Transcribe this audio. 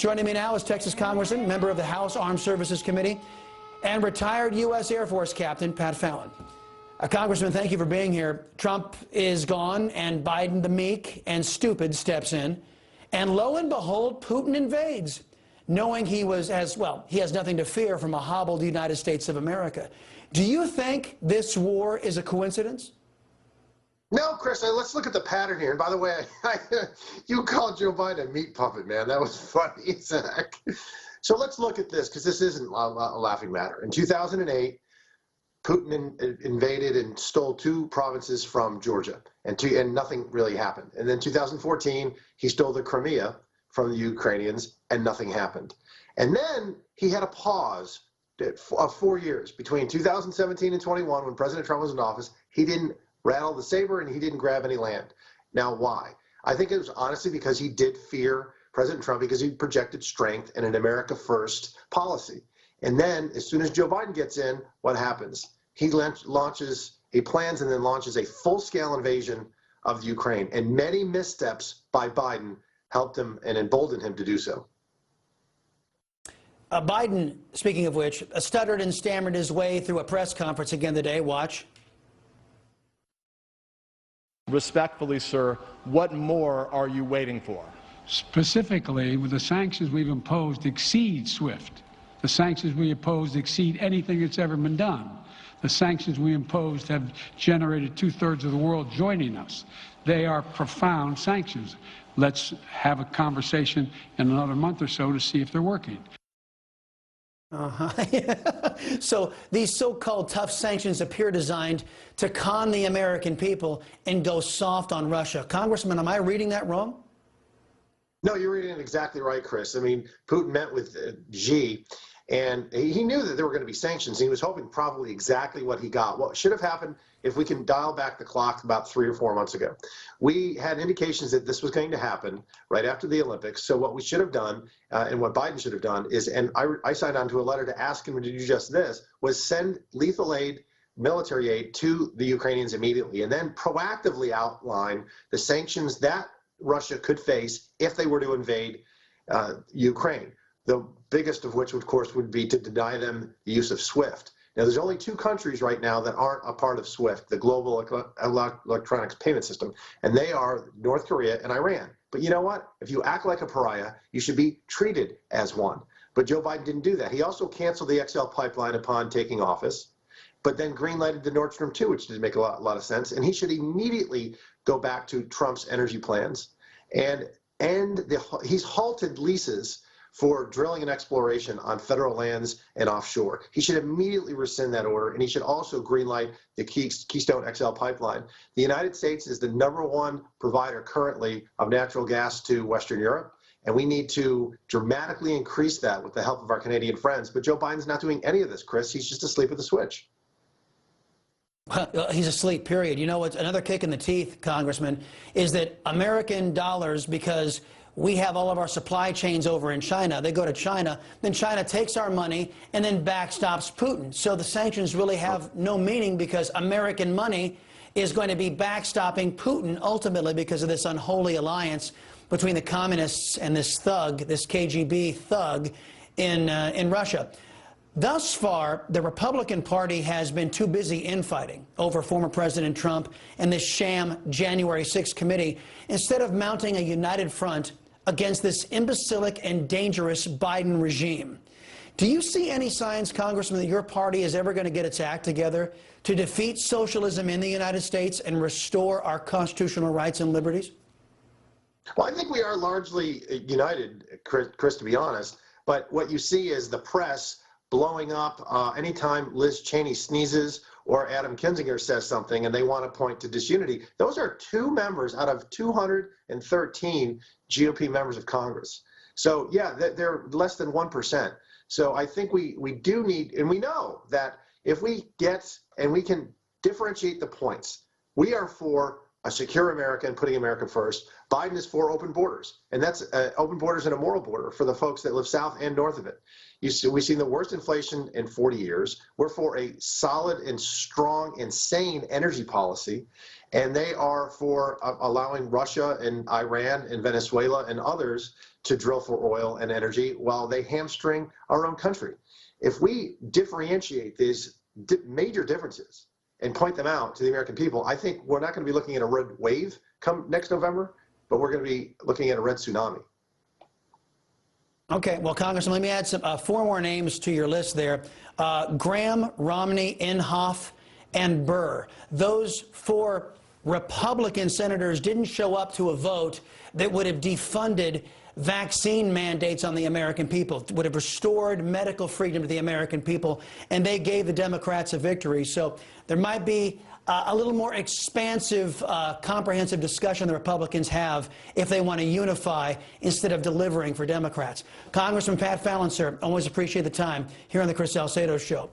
Joining me now is Texas Congressman, member of the House Armed Services Committee, and retired U.S. Air Force Captain Pat Fallon. Congressman, thank you for being here. Trump is gone, and Biden, the meek and stupid, steps in. And lo and behold, Putin invades, knowing he has nothing to fear from a hobbled United States of America. Do you think this war is a coincidence? No, Chris, let's look at the pattern here. And by the way, you called Joe Biden a meat puppet, man. That was funny, Zach. So let's look at this, because this isn't a laughing matter. In 2008, Putin invaded and stole 2 provinces from Georgia, and nothing really happened. And then 2014, he stole the Crimea from the Ukrainians, and nothing happened. And then he had a pause of 4 years between 2017 and 21, when President Trump was in office. He didn't rattle the saber, and he didn't grab any land. Now, why? I think it was honestly because he did fear President Trump, because he projected strength and an America first policy. And then as soon as Joe Biden gets in, what happens? He plans and then launches a full-scale invasion of the Ukraine. And many missteps by Biden helped him and emboldened him to do so. Biden, speaking of which, stuttered and stammered his way through a press conference again today. Watch. Respectfully, sir, what more are you waiting for? Specifically, with the sanctions we've imposed exceed SWIFT. The sanctions we imposed exceed anything that's ever been done. The sanctions we imposed have generated 2/3 of the world joining us. They are profound sanctions. Let's have a conversation in another month or so to see if they're working. So these so-called tough sanctions appear designed to con the American people and go soft on Russia. Congressman, am I reading that wrong? No, you're reading it exactly right, Chris. I mean, Putin met with Xi, and he knew that there were going to be sanctions. He was hoping probably exactly what he got. What should have happened, if we can dial back the clock, about 3 or 4 months ago. We had indications that this was going to happen right after the Olympics. So what we should have done, and what Biden should have done, is, and I signed on to a letter to ask him to do just this, was send lethal aid, military aid, to the Ukrainians immediately, and then proactively outline the sanctions that Russia could face if they were to invade Ukraine. The biggest of which, of course, would be to deny them the use of SWIFT. Now, there's only 2 countries right now that aren't a part of SWIFT, the global electronics payment system, and they are North Korea and Iran. But you know what? If you act like a pariah, you should be treated as one. But Joe Biden didn't do that. He also canceled the XL pipeline upon taking office, but then green-lighted the Nord Stream 2, which didn't make a lot of sense. And he should immediately go back to Trump's energy plans and he's halted leases for drilling and exploration on federal lands and offshore. He should immediately rescind that order, and he should also greenlight the Keystone XL pipeline. The United States is the #1 provider currently of natural gas to Western Europe, and we need to dramatically increase that with the help of our Canadian friends. But Joe Biden's not doing any of this, Chris. He's just asleep at the switch. He's asleep, period. You know what's another kick in the teeth, Congressman, is that American dollars, because we have all of our supply chains over in China. They go to China, then China takes our money and then backstops Putin. So the sanctions really have no meaning, because American money is going to be backstopping Putin ultimately because of this unholy alliance between the communists and this thug, this KGB thug in Russia. Thus far, the Republican Party has been too busy infighting over former President Trump and this sham January 6th committee, instead of mounting a united front against this imbecilic and dangerous Biden regime. Do you see any signs, Congressman, that your party is ever going to get its act together to defeat socialism in the United States and restore our constitutional rights and liberties? Well, I think we are largely united, Chris, to be honest. But what you see is the press blowing up anytime Liz Cheney sneezes or Adam Kinzinger says something and they want to point to disunity. Those are 2 members out of 213 GOP members of Congress. So, yeah, they're less than 1%. So I think we do need, and we know that if we get, and we can differentiate the points, we are for a secure America and putting America first. Biden is for open borders, and that's open borders and a moral border for the folks that live south and north of it. We've seen the worst inflation in 40 years. We're for a solid and strong and sane energy policy, and they are for allowing Russia and Iran and Venezuela and others to drill for oil and energy while they hamstring our own country. If we differentiate these major differences and point them out to the American people, I think we're not going to be looking at a red wave come next November, but we're going to be looking at a red tsunami. Okay, well, Congressman, let me add some 4 more names to your list there. Graham, Romney, Inhofe, and Burr. Those 4 Republican senators didn't show up to a vote that would have defunded vaccine mandates on the American people, would have restored medical freedom to the American people, and they gave the Democrats a victory. So there might be a little more expansive, comprehensive discussion the Republicans have if they want to unify instead of delivering for Democrats. Congressman Pat Fallon, sir, always appreciate the time here on the Chris Salcedo Show.